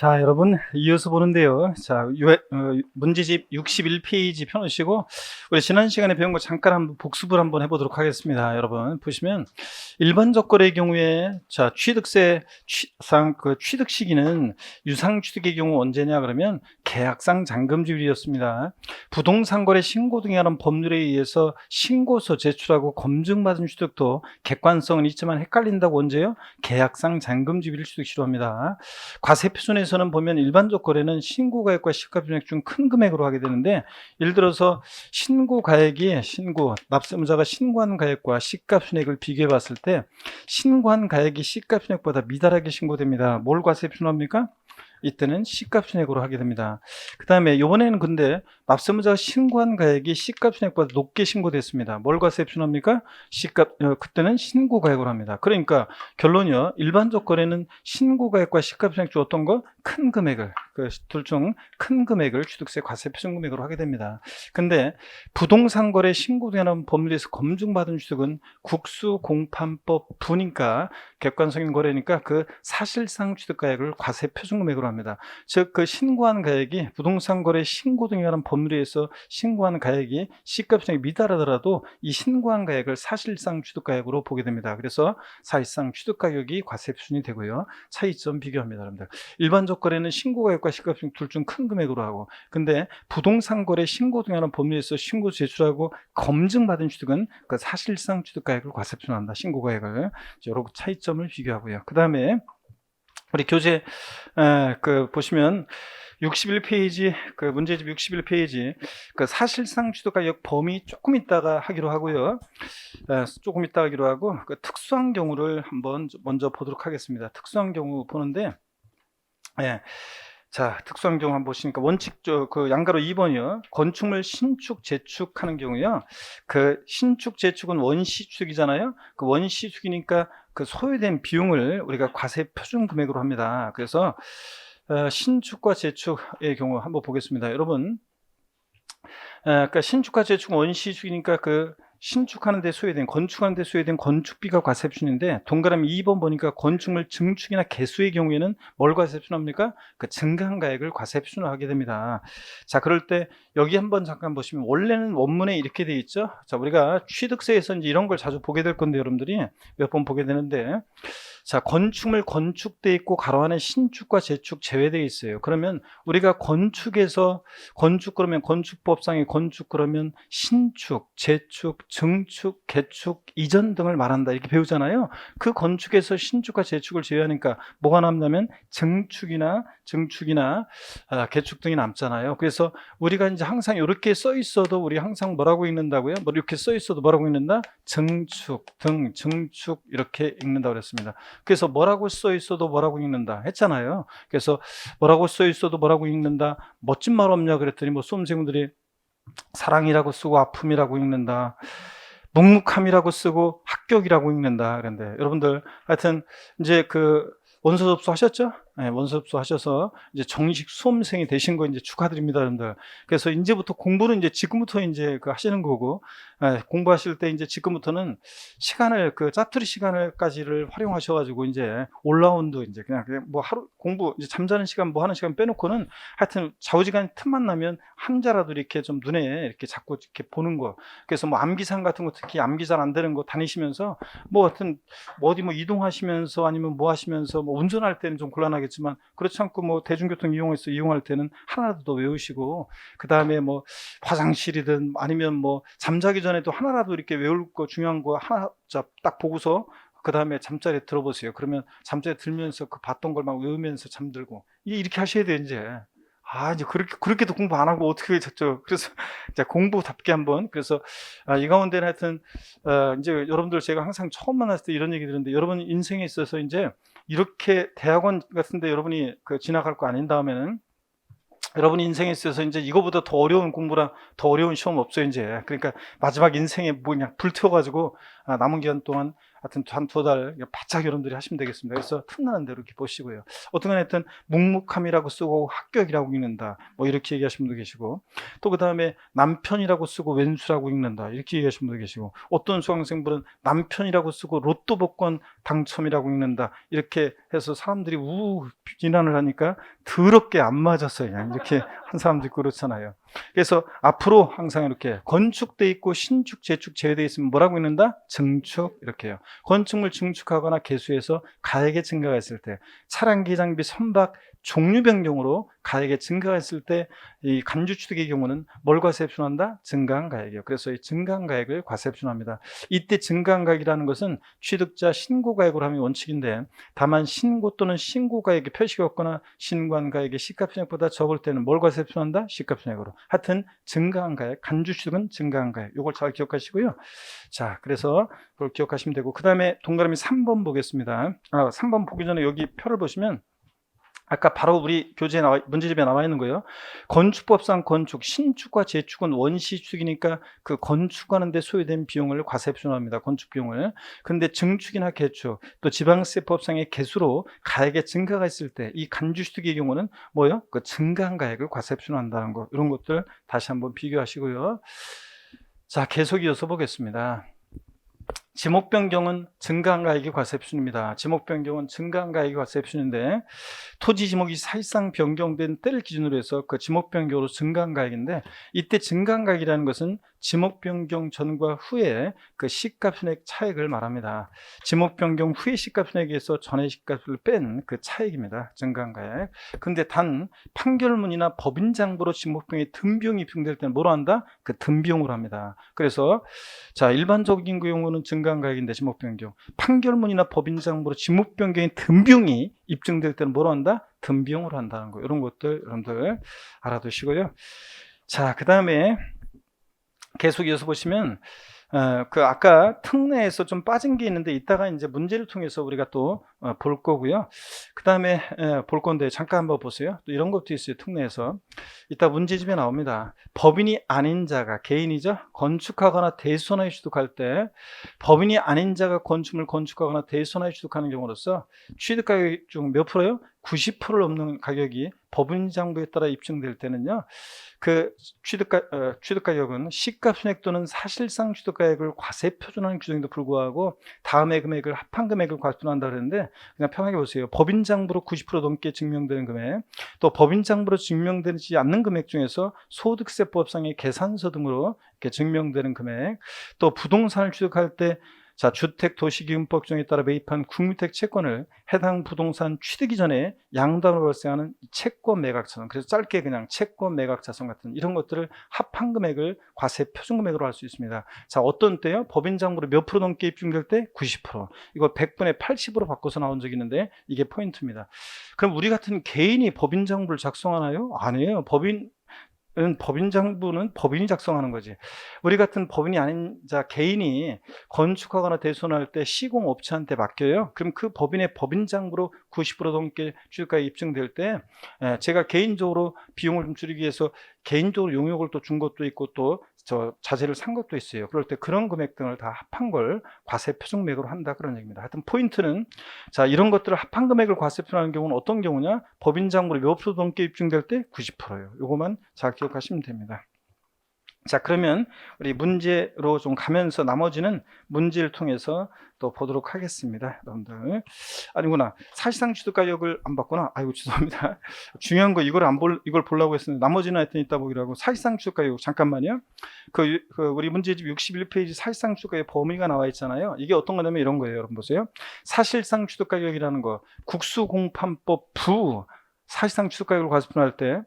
자, 여러분, 이어서 보는데요. 자, 문제집 61페이지 펴놓으시고, 우리 지난 시간에 배운 거 잠깐 한번 복습을 한번 해보도록 하겠습니다. 여러분, 보시면, 일반적 거래의 경우에, 자, 취득 시기는 유상 취득의 경우 언제냐, 그러면 계약상 잔금지율이었습니다. 부동산 거래 신고 등에 관한 법률에 의해서 신고서 제출하고 검증받은 취득도 객관성은 있지만 헷갈린다고 언제요? 계약상 잔금지율 취득시로 합니다. 과세표준에서는 보면 일반적 거래는 신고가액과 시가총액 중 큰 금액으로 하게 되는데, 예를 들어서 납세의무자가 신고한 가액과 시가총액을 비교해 봤을 때 신고한 가액이 시가총액보다 미달하게 신고됩니다. 뭘 과세표준합니까? 이때는 시가총액으로 하게 됩니다. 그 다음에 이번에는 근데 납세의무자가 신고한 가액이 시가총액보다 높게 신고됐습니다. 뭘 과세표준합니까? 그때는 신고가액으로 합니다. 그러니까 결론이요, 일반적 거래는 신고가액과 시가총액 중 어떤 거? 큰 금액을, 그 둘 중 큰 금액을 취득세 과세표준 금액으로 하게 됩니다. 근데 부동산 거래 신고 등에 관한 법률에서 검증받은 취득은 국수공판법 부니까 객관적인 거래니까 그 사실상 취득가액을 과세표준 금액으로 합니다. 즉 그 신고한 가액이 부동산 거래 신고 등에 관한 법률에 의해서 신고한 가액이 시가총액이 미달하더라도 이 신고한 가액을 사실상 취득가액으로 보게 됩니다. 그래서 사실상 취득가격이 과세표준이 되고요. 차이점 비교합니다, 여러분들. 일반적 거래는 신고가액과 시가총액 둘 중 큰 금액으로 하고, 근데 부동산 거래 신고 등에 관한 법률에 의해서 신고 제출하고 검증받은 취득은 그 사실상 취득가액을 과세표준한다. 신고가액을. 여러 차이점을 비교하고요. 그 다음에 우리 교재 보시면 61페이지, 그 문제집 61페이지, 그 사실상 취득가격 범위 조금 있다가 하기로 하고요. 그 특수한 경우를 한번 먼저 보도록 하겠습니다. 특수한 경우 보는데, 자, 특수한 경우 한번 보시니까 그 양가로 2번이요. 건축물 신축, 재축하는 경우요. 그 신축, 재축은 원시 취득이잖아요. 그 원시 취득이니까 그 소요된 비용을 우리가 과세 표준 금액으로 합니다. 그래서 신축과 재축의 경우 한번 보겠습니다. 여러분, 그러니까 신축과 재축은 원시 취득이니까 그 신축하는 데 소요된, 건축하는 데 소요된 건축비가 과세표준인데, 동그라미 2번 보니까 건축물 증축이나 개수의 경우에는 뭘 과세표준합니까? 그 증가한 가액을 과세표준을 하게 됩니다. 자, 그럴 때 여기 한번 잠깐 보시면 원래는 원문에 이렇게 돼 있죠. 자, 우리가 취득세에서 이제 이런 걸 자주 보게 될 건데, 여러분들이 몇 번 보게 되는데, 자, 건축물 건축돼 있고 가로 안에 신축과 재축 제외되어 있어요. 그러면 우리가 건축 그러면 건축법상의 건축 그러면 신축, 재축, 증축, 개축, 이전 등을 말한다 이렇게 배우잖아요. 그 건축에서 신축과 재축을 제외하니까 뭐가 남냐면 증축이나 개축 등이 남잖아요. 그래서 우리가 이제 항상 이렇게 써 있어도 우리 항상 뭐라고 읽는다고요? 뭐 이렇게 써 있어도 뭐라고 읽는다? 증축, 증축 이렇게 읽는다고 그랬습니다. 그래서 뭐라고 써 있어도 뭐라고 읽는다 했잖아요. 그래서 뭐라고 써 있어도 뭐라고 읽는다, 멋진 말 없냐 그랬더니 뭐 수험생분들이 사랑이라고 쓰고 아픔이라고 읽는다, 묵묵함이라고 쓰고 합격이라고 읽는다. 그런데 여러분들 하여튼 이제 그 원서 접수하셨죠? 네, 원서 접수하셔서 이제 정식 수험생이 되신 거 이제 축하드립니다, 여러분들. 그래서 이제부터 공부는 이제 지금부터 이제 그 하시는 거고, 공부하실 때 이제 지금부터는 시간을 그 짜투리 시간을까지를 활용하셔가지고 이제 올라운드 이제 그냥 뭐 하루 공부 이제 잠자는 시간 뭐 하는 시간 빼놓고는 하여튼 좌우지간 틈만 나면 한자라도 이렇게 좀 눈에 이렇게 자꾸 이렇게 보는 거. 그래서 뭐 암기상 같은 거 특히 암기 잘 안 되는 거 다니시면서 뭐 하여튼 뭐 어디 뭐 이동하시면서 아니면 뭐 하시면서 뭐 운전할 때는 좀 곤란하겠지만 그렇지 않고 뭐 대중교통 이용할 때는 하나라도 더 외우시고, 그 다음에 뭐 화장실이든 아니면 뭐 잠자기 전에도 하나라도 이렇게 외울 거 중요한 거 하나 딱 보고서 그 다음에 잠자리에 들어보세요. 그러면 잠자리에 들면서 그 봤던 걸 막 외우면서 잠들고 이렇게 하셔야 돼요 이제. 이제 그렇게도 공부 안 하고 어떻게 졌죠. 그래서 이제 공부답게 한번. 그래서 이 가운데는 하여튼 이제 여러분들 제가 항상 처음 만났을 때 이런 얘기 드렸는데, 여러분 인생에 있어서 이제 이렇게 대학원 같은데 여러분이 그 지나갈 거 아닌 다음에는 여러분 인생에 있어서 이제 이거보다 더 어려운 공부랑 더 어려운 시험 없어요 이제. 그러니까 마지막 인생에 뭐 그냥 불태워가지고 남은 기간 동안 하여튼 한 2달 바짝 여러분들이 하시면 되겠습니다. 그래서 틈나는 대로 이렇게 보시고요. 어떤 건 하여튼 묵묵함이라고 쓰고 합격이라고 읽는다. 뭐 이렇게 얘기하시는 분도 계시고, 또 그 다음에 남편이라고 쓰고 왼수라고 읽는다. 이렇게 얘기하시는 분도 계시고, 어떤 수강생분은 남편이라고 쓰고 로또 복권 당첨이라고 읽는다. 이렇게 해서 사람들이 비난을 하니까 더럽게 안 맞았어요. 그냥 이렇게 한 사람도 있고 그렇잖아요. 그래서 앞으로 항상 이렇게 건축돼 있고 신축, 재축 제외되어 있으면 뭐라고 읽는다? 증축. 이렇게요. 건축물 증축하거나 개수해서 가액의 증가가 있을 때, 차량기 장비 선박 종류 변경으로 가액의 증가가 있을 때 이 간주취득의 경우는 뭘 과세표준한다? 증가한 가액이에요. 그래서 이 증가한 가액을 과세표준합니다. 이때 증가한 가액이라는 것은 취득자 신고가액으로 하면 원칙인데, 다만 신고 또는 신고가액이 표시가 없거나 신고한 가액이 시가표준액보다 적을 때는 뭘 과세표준한다? 시가표준액으로. 하여튼 증가한 가액, 간주취득은 증가한 가액. 이걸 잘 기억하시고요. 자, 그래서 그걸 기억하시면 되고, 그 다음에 동그라미 3번 보겠습니다. 3번 보기 전에 여기 표를 보시면 아까 바로 우리 교재에 문제집에 나와 있는 거예요. 건축법상 건축, 신축과 재축은 원시축이니까 그 건축하는 데 소요된 비용을 과세표준합니다. 건축 비용을. 근데 증축이나 개축, 또 지방세법상의 개수로 가액의 증가가 있을 때 이 간주취득의 경우는 뭐예요? 그 증가한 가액을 과세표준한다는 거. 이런 것들 다시 한번 비교하시고요. 자, 계속 이어서 보겠습니다. 지목 변경은 증가한 가액이 과세표준입니다. 지목 변경은 증가한 가액이 과세표준인데, 토지 지목이 사실상 변경된 때를 기준으로 해서 그 지목 변경으로 증가한 가액인데, 이때 증가한 가액이라는 것은 지목 변경 전과 후에 그 시가표준액 차액을 말합니다. 지목 변경 후의 시가표준액에서 전의 시가표를 뺀 그 차액입니다. 증가한 가액. 근데 단 판결문이나 법인장부로 지목 변경의 등비용이 입증될 때는 뭐로 한다? 그 등비용으로 합니다. 그래서 자, 일반적인 경우는 증가한 가액인데 지목 변경, 판결문이나 법인장부로 지목 변경의 등비용이 입증될 때는 뭐로 한다? 등비용으로 한다는 거. 이런 것들 여러분들 알아두시고요. 자, 그 다음에 계속 이어서 보시면 그 아까 특례에서 좀 빠진 게 있는데, 이따가 이제 문제를 통해서 우리가 또 볼 거고요. 그 다음에 볼 건데 잠깐 한번 보세요. 또 이런 것도 있어요. 특례에서 이따 문제집에 나옵니다. 법인이 아닌 자가, 개인이죠, 건축하거나 대손하여 취득할 때, 법인이 아닌 자가 건축물 건축하거나 대손하여 취득하는 경우로서 취득가격 중 몇 프로요? 90%를 넘는 가격이 법인장부에 따라 입증될 때는요, 그 취득가격은 시가표준액 또는 사실상 취득가액을 과세표준하는 규정에도 불구하고 다음의 금액을 합한 금액을 과세표준한다 그랬는데, 그냥 편하게 보세요. 법인장부로 90% 넘게 증명되는 금액, 또 법인장부로 증명되지 않는 금액 중에서 소득세법상의 계산서 등으로 이렇게 증명되는 금액, 또 부동산을 취득할 때 자, 주택도시기금법 조정에 따라 매입한 국민택 채권을 해당 부동산 취득 이전에 양도로 발생하는 채권 매각차손, 그래서 짧게 그냥 채권 매각차손 같은 이런 것들을 합한 금액을 과세표준금액으로 할 수 있습니다. 자, 어떤 때요? 법인장부로 몇 프로 넘게 입증될 때? 90%. 이거 100분의 80으로 바꿔서 나온 적이 있는데 이게 포인트입니다. 그럼 우리 같은 개인이 법인장부를 작성하나요? 아니에요. 법인장부는 법인이 작성하는 거지. 우리 같은 법인이 아닌 자 개인이 건축하거나 대손할 때 시공업체한테 맡겨요. 그럼 그 법인의 법인장부로 90% 넘게 취득가액이 입증될 때, 제가 개인적으로 비용을 좀 줄이기 위해서 개인적으로 용역을 또 준 것도 있고 또 저 자재를 산 것도 있어요. 그럴 때 그런 금액 등을 다 합한 걸 과세표준액으로 한다, 그런 얘기입니다. 하여튼 포인트는, 자, 이런 것들을 합한 금액을 과세표준하는 경우는 어떤 경우냐? 법인장부로 몇 프로 넘게 입증될 때 90%예요. 요거만 잘 기억하시면 됩니다. 자, 그러면 우리 문제로 좀 가면서 나머지는 문제를 통해서 또 보도록 하겠습니다. 여러분들. 아니구나. 사실상 취득가격을 안 봤구나. 아이고, 죄송합니다. 중요한 거 이걸 보려고 했었는데 나머지는 하여튼 이따 보기라고. 사실상 취득가격 잠깐만요. 우리 문제집 61페이지 사실상 취득가격 범위가 나와 있잖아요. 이게 어떤 거냐면 이런 거예요. 여러분 보세요. 사실상 취득가격이라는 거, 국수공판법 부 사실상 취득가격을 과세표준할 때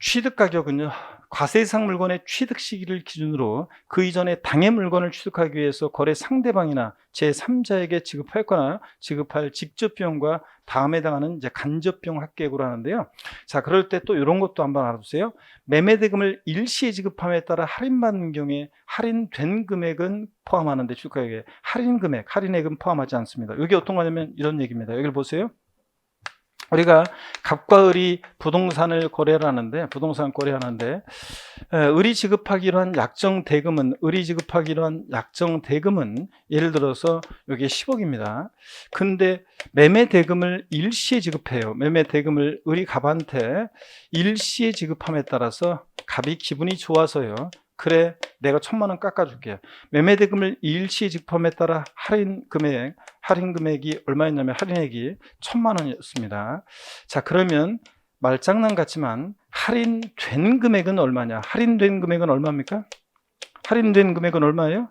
취득가격은요, 과세상 물건의 취득 시기를 기준으로 그 이전에 당해 물건을 취득하기 위해서 거래 상대방이나 제3자에게 지급하였거나 지급할 직접 비용과 다음에 해당하는 이제 간접 비용 합계액으로 하는데요. 자, 그럴 때 또 이런 것도 한번 알아두세요. 매매대금을 일시에 지급함에 따라 할인받는 경우에 할인된 금액은 포함하는데 취득가격에 할인액은 포함하지 않습니다. 이게 어떤 거냐면 이런 얘기입니다. 여기를 보세요. 우리가 갑과 을이 부동산을 거래를 하는데, 부동산 거래하는데, 을이 지급하기로 한 약정 대금은, 을이 지급하기로 한 약정 대금은 예를 들어서 여기 10억입니다. 근데 매매 대금을 일시에 지급해요. 매매 대금을 을이 갑한테 일시에 지급함에 따라서 갑이 기분이 좋아서요. 그래, 내가 1,000만 원 깎아줄게. 매매 대금을 일시에 지급함에 따라 할인 금액이 얼마였냐면 할인액이 1,000만 원이었습니다. 자, 그러면 말장난 같지만 할인된 금액은 얼마냐? 할인된 금액은 얼마입니까? 할인된 금액은 얼마예요?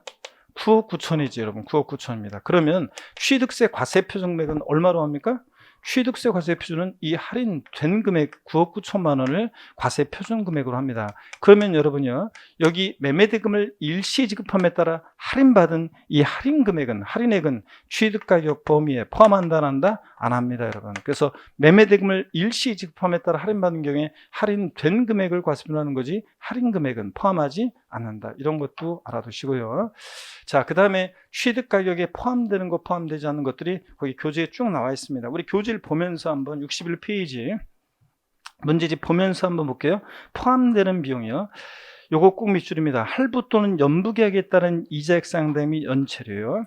9억 9천이지 여러분. 9억 9천입니다. 그러면 취득세 과세 표준금액은 얼마로 합니까? 취득세 과세 표준은 이 할인된 금액 9억 9천만 원을 과세 표준 금액으로 합니다. 그러면 여러분요, 여기 매매대금을 일시 지급함에 따라 할인받은 이 할인 금액은, 할인액은 취득가격 범위에 포함한다 안 한다? 안 합니다 여러분. 그래서 매매대금을 일시 지급함에 따라 할인받은 경우에 할인된 금액을 과세표준하는 거지 할인 금액은 포함하지 않는다. 이런 것도 알아두시고요. 자, 그 다음에 취득가격에 포함되는 것, 포함되지 않는 것들이 거기 교재에 쭉 나와 있습니다. 우리 교재를 보면서 한번 61페이지 문제집 보면서 한번 볼게요. 포함되는 비용이요. 요거 꼭 밑줄입니다. 할부 또는 연부계약에 따른 이자액 상당 및 연체료요.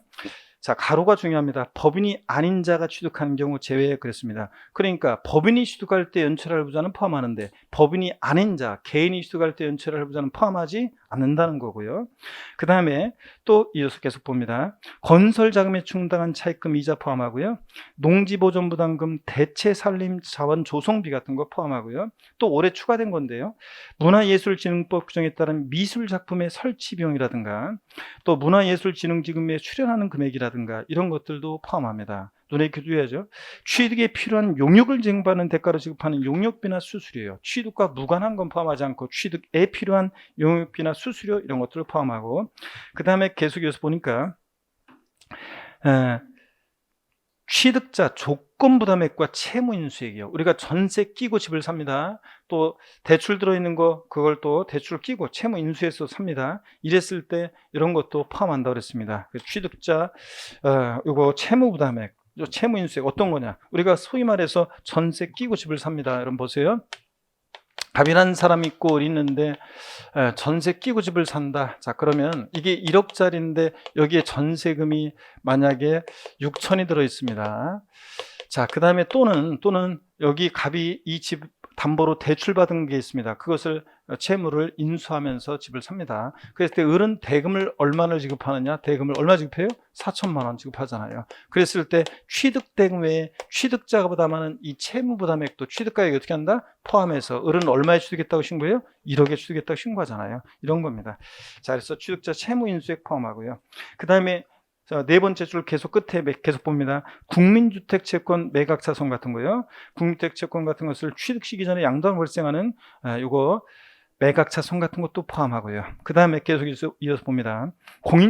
자, 가로가 중요합니다. 법인이 아닌 자가 취득하는 경우 제외 그랬습니다. 그러니까 법인이 취득할 때 연체를 할부자는 포함하는데 법인이 아닌 자, 개인이 취득할 때 연체를 할부자는 포함하지 않는다는 거고요. 그 다음에 또 이어서 계속 봅니다. 건설자금에 충당한 차입금 이자 포함하고요. 농지보존부담금, 대체산림자원 조성비 같은 거 포함하고요. 또 올해 추가된 건데요. 문화예술진흥법 규정에 따른 미술작품의 설치 비용이라든가 또 문화예술진흥기금에 출연하는 금액이라든가 이런 것들도 포함합니다. 눈에 기두어야죠. 취득에 필요한 용역을 쟁반하는 대가로 지급하는 용역비나 수수료요. 취득과 무관한 건 포함하지 않고 취득에 필요한 용역비나 수수료 이런 것들을 포함하고, 그 다음에 계속 이어서 보니까 취득자 조건부담액과 채무인수액이요. 우리가 전세 끼고 집을 삽니다. 또 대출 들어있는 거 그걸 또 대출 끼고 채무인수해서 삽니다. 이랬을 때 이런 것도 포함한다고 그랬습니다. 취득자 이거 채무부담액, 채무인수액 어떤 거냐? 우리가 소위 말해서 전세 끼고 집을 삽니다. 여러분 보세요. 갑이라는 사람이 있고 을이 있는데 전세 끼고 집을 산다. 자, 그러면 이게 1억짜리인데 여기에 전세금이 만약에 6천이 들어 있습니다. 자, 그 다음에 또는 여기 갑이 이 집 담보로 대출받은 게 있습니다. 그것을 채무를 인수하면서 집을 삽니다. 그랬을 때 을은 대금을 얼마를 지급하느냐? 대금을 얼마 지급해요? 4천만 원 지급하잖아요. 그랬을 때 취득대금 외에 취득자가 부담하는 이 채무부담액도 취득가액이 어떻게 한다? 포함해서 을은 얼마에 취득했다고 신고해요? 1억에 취득했다고 신고하잖아요. 이런 겁니다. 자, 그래서 취득자 채무인수액 포함하고요. 그 다음에 자, 네 번째 줄 계속 끝에 계속 봅니다. 국민주택 채권 매각 차손 같은 거요. 국민주택 채권 같은 것을 취득 시기 전에 양도가 발생하는 요거 매각 차손 같은 것도 포함하고요. 그 다음에 계속 이어서 봅니다.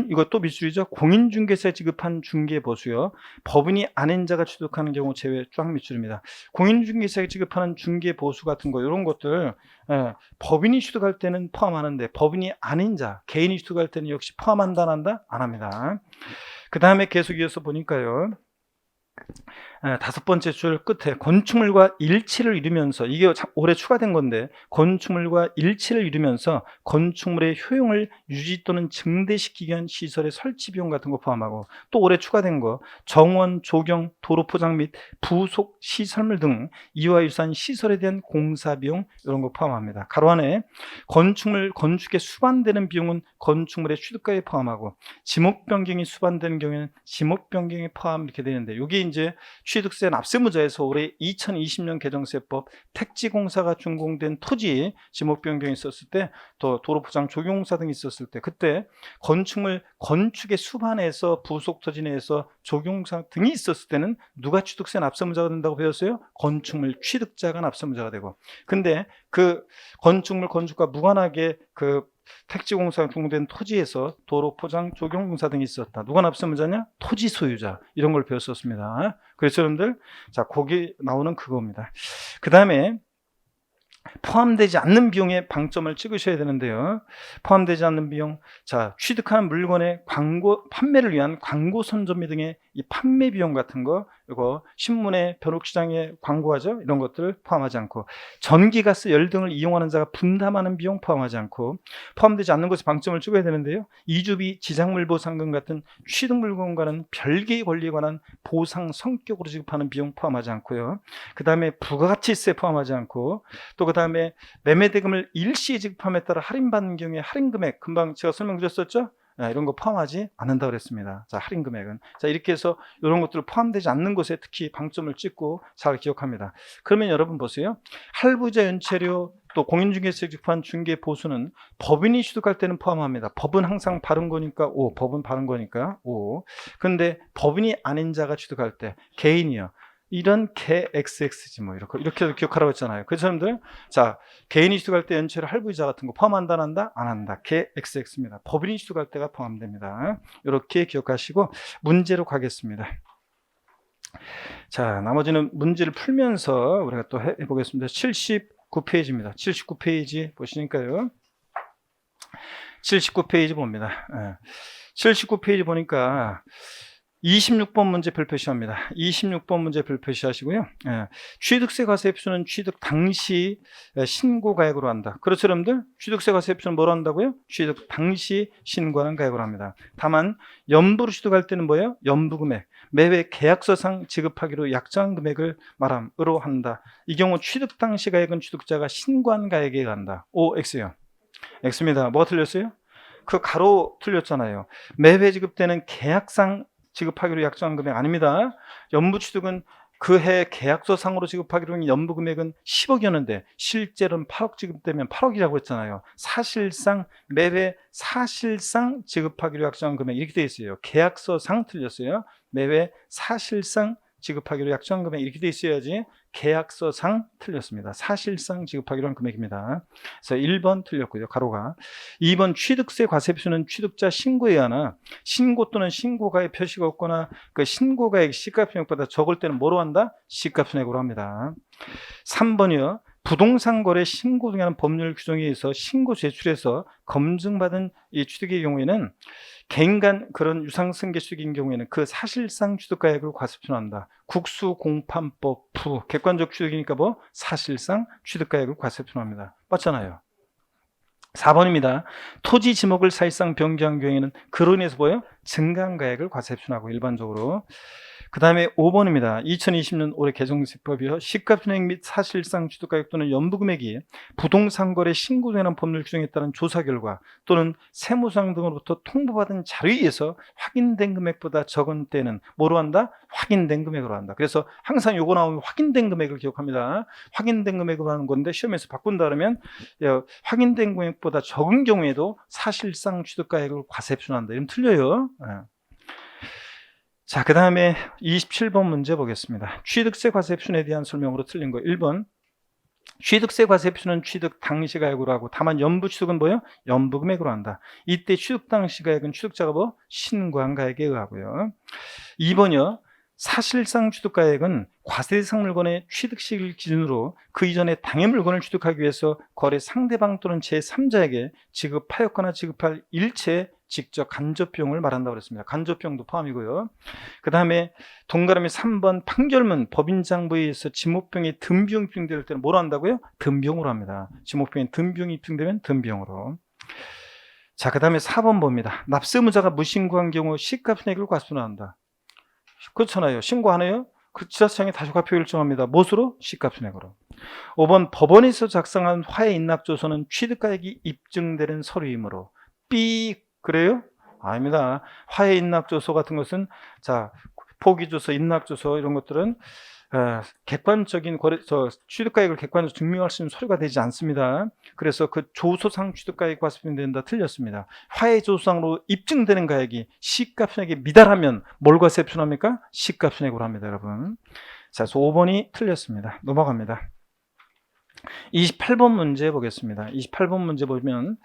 이것도 밑줄이죠. 공인중개사에 지급한 중개보수요. 법인이 아닌 자가 취득하는 경우 제외 쫙 밑줄입니다. 공인중개사에 지급하는 중개보수 같은 거 이런 것들 법인이 취득할 때는 포함하는데 법인이 아닌 자, 개인이 취득할 때는 역시 포함한다 안 한다? 안 합니다. 그 다음에 계속 이어서 보니까요. 다섯 번째 줄 끝에 건축물과 일치를 이루면서, 이게 올해 추가된 건데, 건축물과 일치를 이루면서 건축물의 효용을 유지 또는 증대시키기 위한 시설의 설치 비용 같은 거 포함하고, 또 올해 추가된 거 정원, 조경, 도로 포장 및 부속 시설물 등 이와 유사한 시설에 대한 공사 비용 이런 거 포함합니다. 가로 안에 건축의 수반되는 비용은 건축물의 취득가에 포함하고, 지목 변경이 수반되는 경우에는 지목 변경에 포함 이렇게 되는데, 여기 이제 취득세 납세무자에서 올해 2020년 개정세법 택지공사가 준공된 토지 지목 변경이 있었을 때, 또 도로포장 조경공사 등이 있었을 때, 그때 건축물 건축의 수반에서 부속 토지 내에서 조경공사 등이 있었을 때는 누가 취득세 납세무자가 된다고 배웠어요? 건축물 취득자가 납세무자가 되고, 근데 그 건축과 무관하게 그 택지공사가 준공된 토지에서 도로 포장 조경공사 등이 있었다. 누가 납세무자냐? 토지 소유자. 이런 걸 배웠었습니다. 그래서 여러분들, 자, 거기 나오는 그겁니다. 그 다음에 포함되지 않는 비용에 방점을 찍으셔야 되는데요. 포함되지 않는 비용, 자, 취득하는 물건의 판매를 위한 광고 선전비 등의 이 판매 비용 같은 거, 이거 신문에 벼룩시장에 광고하죠. 이런 것들을 포함하지 않고, 전기, 가스, 열 등을 이용하는 자가 분담하는 비용 포함하지 않고, 포함되지 않는 것에 방점을 찍어야 되는데요. 이주비, 지작물 보상금 같은 취득물건과는 별개의 권리에 관한 보상 성격으로 지급하는 비용 포함하지 않고요. 그 다음에 부가가치세 포함하지 않고, 또 그 다음에 매매대금을 일시에 지급함에 따라 할인받는 경우에 할인금액, 금방 제가 설명드렸었죠? 이런 거 포함하지 않는다고 그랬습니다. 자, 할인 금액은. 자, 이렇게 해서 이런 것들 포함되지 않는 것에 특히 방점을 찍고 잘 기억합니다. 그러면 여러분 보세요. 할부자 연체료, 또 공인중개사에 지급한 중개 보수는 법인이 취득할 때는 포함합니다. 법은 항상 바른 거니까 O, 법은 바른 거니까 O. 그런데 법인이 아닌 자가 취득할 때, 개인이요. 이런 개 XX지 뭐 이렇게 기억하라고 했잖아요. 그래서 여러분들, 자, 개인이 취득할 때 연체료 할부이자 같은 거 포함한다 안 한다? 안 한다. 개 XX입니다. 법인이 취득할 때가 포함됩니다. 이렇게 기억하시고 문제로 가겠습니다. 자, 나머지는 문제를 풀면서 우리가 또 해보겠습니다. 79페이지입니다. 79페이지 보시니까요. 79페이지 봅니다. 79페이지 보니까 26번 문제 별표시합니다. 26번 문제 별표시하시고요. 취득세 과세입수는 취득 당시 신고가액으로 한다. 그렇죠, 여러분들? 취득세 과세입수는 뭐로 한다고요? 취득 당시 신고하는 가액으로 합니다. 다만 연부로 취득할 때는 뭐예요? 연부금액, 매회 계약서상 지급하기로 약정한 금액을 말함으로 한다. 이 경우 취득 당시 가액은 취득자가 신고한 가액에 간다. O, X요. X입니다. 뭐가 틀렸어요? 그 가로 틀렸잖아요. 매회 지급되는 계약상 지급하기로 약정한 금액 아닙니다. 연부 취득은 그 해 계약서상으로 지급하기로 연부 금액은 10억이었는데 실제로는 8억 지급되면 8억이라고 했잖아요. 사실상 매회 사실상 지급하기로 약정한 금액 이렇게 되어 있어요. 계약서상 틀렸어요. 매회 사실상 지급하기로 약정한 금액 이렇게 되어 있어야지. 계약서상 틀렸습니다. 사실상 지급하기로 한 금액입니다. 그래서 1번 틀렸고요. 가로가. 2번 취득세 과세표는 취득자 신고에 하나 신고 또는 신고가액 표시가 없거나 그 신고가액 시가총액보다 적을 때는 뭐로 한다? 시가총액으로 합니다. 3번이요. 부동산 거래 신고 등에 하는 법률 규정에 의해서 신고 제출해서 검증받은 이 취득의 경우에는 개인 간 그런 유상승계 취득인 경우에는 그 사실상 취득가액을 과세표현한다. 국수공판법 부 객관적 취득이니까 뭐 사실상 취득가액을 과세표현합니다. 맞잖아요. 4번입니다. 토지 지목을 사실상 변경한 경우에는 그로 인해서 뭐예요? 증가한 가액을 과세표현하고 일반적으로. 그 다음에 5번입니다. 2020년 올해 개정세법이요. 시가총액 및 사실상 취득가액 또는 연부금액이 부동산 거래 신고에 관한 법률 규정에 따른 조사 결과 또는 세무상 등으로부터 통보받은 자료에 의해서 확인된 금액보다 적은 때는 뭐로 한다? 확인된 금액으로 한다. 그래서 항상 요거 나오면 확인된 금액을 기억합니다. 확인된 금액으로 하는 건데 시험에서 바꾼다 그러면 확인된 금액보다 적은 경우에도 사실상 취득가액을 과세표현한다. 이러면 틀려요. 자, 그 다음에 27번 문제 보겠습니다. 취득세 과세표준에 대한 설명으로 틀린 거 1번. 취득세 과세표준은 취득 당시 가액으로 하고 다만 연부 취득은 뭐예요? 연부 금액으로 한다. 이때 취득 당시 가액은 취득자가 뭐? 신고한 가액에 의하고요. 2번이요. 사실상 취득가액은 과세대상 물건의 취득시기를 기준으로 그 이전에 당해 물건을 취득하기 위해서 거래 상대방 또는 제3자에게 지급하였거나 지급할 일체 직접 간접비용을 말한다고 그랬습니다. 간접비용도 포함이고요. 그 다음에 동그라미 3번 판결문 법인장부에 의해서 지목비용이 든비용이 입증될 때는 뭐로 한다고요? 든비용으로 합니다. 지목비용이 든비용이 입증되면 든비용으로. 자, 그 다음에 4번 봅니다. 납세의무자가 무신고한 경우 시가총액을 과세표현한다. 그렇잖아요. 신고하네요. 그 지자체장이 다시과표 결정합니다. 무엇으로? 시가총액으로. 5번 법원에서 작성한 화해 인락조서는 취득가액이 입증되는 서류이므로. B 그래요? 아닙니다. 화해 인락조서 같은 것은 자 포기조서, 인락조서 이런 것들은 객관적인 취득가액을 객관적으로 증명할 수 있는 서류가 되지 않습니다. 그래서 그 조소상 취득가액 과세표현된다 틀렸습니다. 화해조소상으로 입증되는 가액이 시가총액에 미달하면 뭘 과세표현합니까? 시가총액으로 합니다, 여러분. 자, 그래서 5번이 틀렸습니다. 넘어갑니다. 28번 문제 보겠습니다. 28번 문제 보면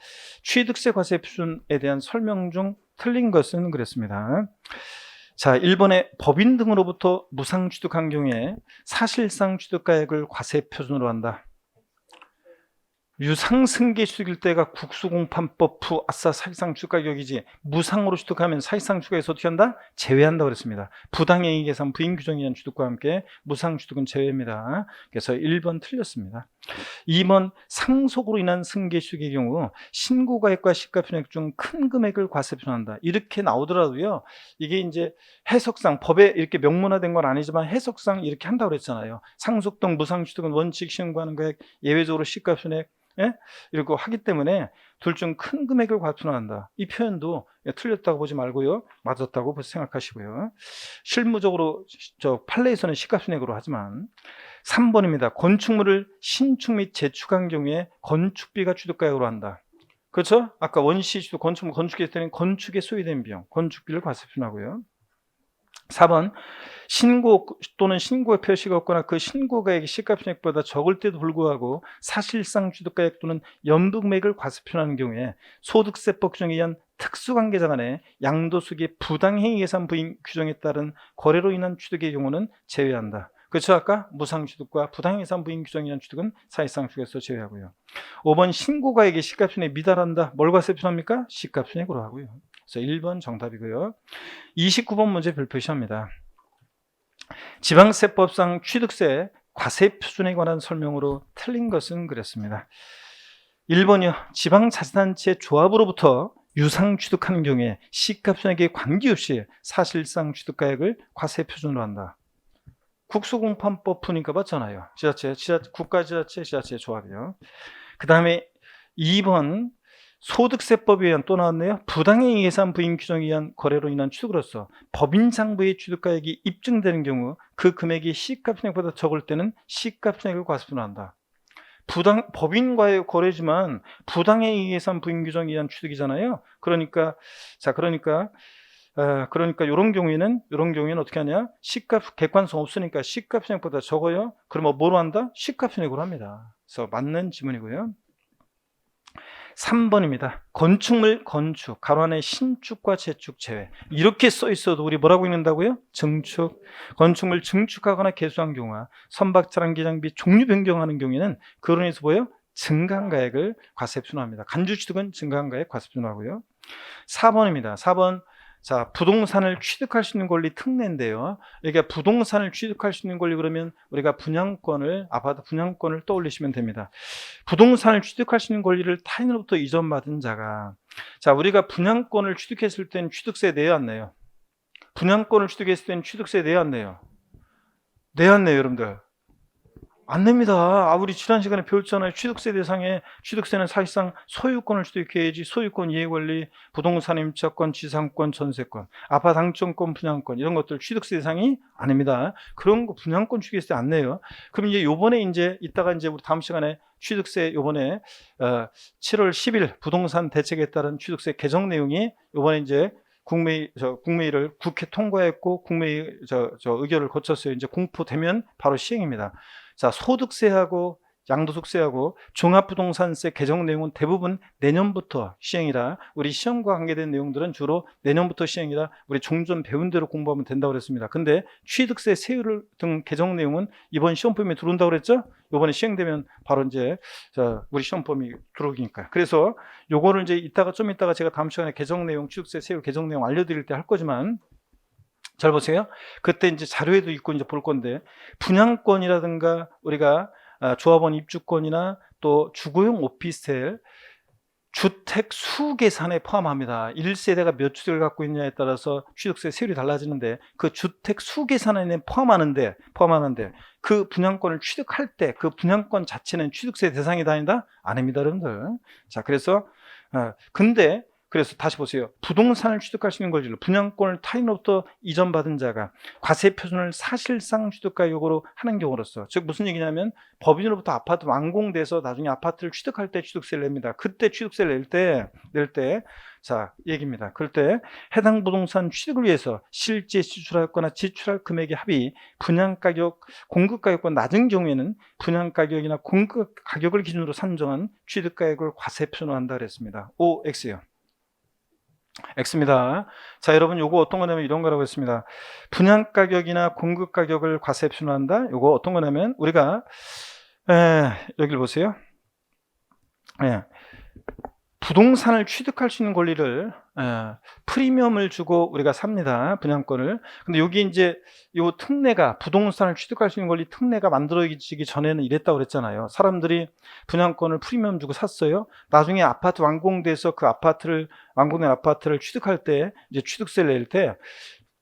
취득세 과세표준에 대한 설명 중 틀린 것은 그랬습니다. 자, 1번에 법인 등으로부터 무상 취득한 경우에 사실상 취득가액을 과세표준으로 한다. 유상승계 취득일 때가 국수공판법 후 아싸 사실상 취득가격이지, 무상으로 취득하면 사실상 취득에서 어떻게 한다? 제외한다 그랬습니다. 부당행위 계산 부인 규정에 의한 취득과 함께 무상 취득은 제외입니다. 그래서 1번 틀렸습니다. 2번 상속으로 인한 승계 취득의 경우 신고가액과 시가편액 중 큰 금액을 과세표준한다. 이렇게 나오더라도요, 이게 이제 해석상 법에 이렇게 명문화된 건 아니지만 해석상 이렇게 한다고 그랬잖아요. 상속 등 무상 취득은 원칙 신고하는 거액, 예외적으로 시가편액, 예? 이러고 하기 때문에 둘 중 큰 금액을 과표한다. 이 표현도 틀렸다고 보지 말고요, 맞았다고 생각하시고요. 실무적으로 저 판례에서는 시가순액으로 하지만. 3번입니다. 건축물을 신축 및 재축한 경우에 건축비가 취득가액으로 한다. 그렇죠? 아까 원시 취득 건축물 건축했을 때는 건축에 소요된 비용, 건축비를 과세표준하고요. 4번 신고 또는 신고의 표시가 없거나 그 신고가액이 시가편액보다 적을 때도 불구하고 사실상 취득가액 또는 연부금액을 과세표준하는 경우에 소득세법 규정에 의한 특수관계자 간의 양도수익의 부당행위 계산 부인 규정에 따른 거래로 인한 취득의 경우는 제외한다. 그렇죠? 아까 무상취득과 부당행위 계산 부인 규정에 의한 취득은 사실상 취득에서 제외하고요. 5번 신고가액이 시가편액에 미달한다. 뭘 과세표준합니까? 시가편액으로 하고요. 그래서 1번 정답이고요. 29번 문제 별표시합니다. 지방세법상 취득세 과세표준에 관한 설명으로 틀린 것은 그랬습니다. 1번이요. 지방자치단체 조합으로부터 유상 취득하는 경우에 시가편액에 관계없이 사실상 취득가액을 과세표준으로 한다. 국수공판법 푸니까 맞잖아요. 국가지자체, 지자체 조합이요. 그 다음에 2번 소득세법에 의한 또 나왔네요. 부당행위 계산 부인 규정에 의한 거래로 인한 취득으로서 법인장부의 취득가액이 입증되는 경우 그 금액이 시가편액보다 적을 때는 시가편액을 과세표준한다. 법인과의 거래지만 부당행위 계산 부인 규정에 의한 취득이잖아요. 그러니까 이런 경우에는 어떻게 하냐? 객관성 없으니까 시가편액보다 적어요. 그러면 뭐로 한다? 시가편액으로 합니다. 그래서 맞는 지문이고요. 3번입니다. 건축물 건축, 가로 안에 신축과 재축 제외. 이렇게 써 있어도 우리 뭐라고 읽는다고요? 증축. 건축물 증축하거나 개수한 경우와 선박 기장비 종류 변경하는 경우에는 그로 인해서 뭐예요? 증가한 가액을 과세표준합니다. 간주취득은 증가한 가액 과세표준하고요. 4번입니다. 4번. 자, 부동산을 취득할 수 있는 권리 특례인데요. 그러니까 부동산을 취득할 수 있는 권리 그러면 우리가 아파트 분양권을 떠올리시면 됩니다. 부동산을 취득할 수 있는 권리를 타인으로부터 이전받은 자가, 자, 우리가 분양권을 취득했을 때는 취득세 내야 안 내요? 분양권을 취득했을 때는 취득세 내야 안 내요? 내야 안 내요, 여러분들? 안 냅니다. 우리 지난 시간에 배웠잖아요. 취득세 대상에 취득세는 사실상 소유권을 취득해야지. 소유권, 이해권리, 부동산 임차권, 지상권, 전세권, 아파트 당첨권, 분양권 이런 것들 취득세 대상이 아닙니다. 그런 거 분양권 취득세 안 내요. 그럼 이제 요번에 이따가 우리 다음 시간에 취득세 요번에 7월 10일 부동산 대책에 따른 취득세 개정 내용이 요번에 이제 국무회의를 국회 통과했고 국무회의 의결을 거쳤어요. 이제 공포되면 바로 시행입니다. 자, 소득세하고 양도소득세하고 종합부동산세 개정 내용은 대부분 내년부터 시행이라, 우리 시험과 관계된 내용들은 주로 내년부터 시행이라 우리 종전 배운 대로 공부하면 된다고 그랬습니다. 근데 취득세, 세율 등 개정 내용은 이번 시험범위에 들어온다고 그랬죠? 이번에 시행되면 바로 이제 우리 시험범위 들어오니까. 그래서 요거를 이제 좀 이따가 제가 다음 시간에 개정 내용, 취득세, 세율 개정 내용 알려드릴 때 할 거지만, 잘 보세요. 그때 이제 자료에도 있고 이제 볼 건데, 분양권이라든가 우리가 조합원 입주권이나 또 주거용 오피스텔 주택 수 계산에 포함합니다. 1세대가 몇 주택을 갖고 있냐에 따라서 취득세 세율이 달라지는데, 그 주택 수 계산에 포함하는데 그 분양권을 취득할 때 그 분양권 자체는 취득세 대상이 아니다? 아닙니다, 여러분들. 자, 그래서 그래서 다시 보세요. 부동산을 취득할 수 있는 권리를 분양권을 타인으로부터 이전받은 자가 과세표준을 사실상 취득가격으로 하는 경우로서, 즉 무슨 얘기냐면 법인으로부터 아파트 완공돼서 나중에 아파트를 취득할 때 취득세를 냅니다. 그때 취득세를 낼 때 자, 얘기입니다. 그럴 때 해당 부동산 취득을 위해서 실제 지출하였거나 지출할 금액의 합이 분양가격, 공급가격보다 낮은 경우에는 분양가격이나 공급가격을 기준으로 산정한 취득가액을 과세표준한다 그랬습니다. OX예요. X입니다. 자, 여러분 요거 어떤 거냐면 이런 거라고 했습니다. 분양가격이나 공급가격을 과세표준한다. 요거 어떤 거냐면 우리가 여기를 보세요. 예, 부동산을 취득할 수 있는 권리를 프리미엄을 주고 우리가 삽니다. 분양권을. 근데 여기 이제 요 특례가 부동산을 취득할 수 있는 권리 특례가 만들어지기 전에는 이랬다고 그랬잖아요. 사람들이 분양권을 프리미엄 주고 샀어요. 나중에 아파트 완공돼서 그 아파트를 완공된 아파트를 취득할 때 이제 취득세를 낼 때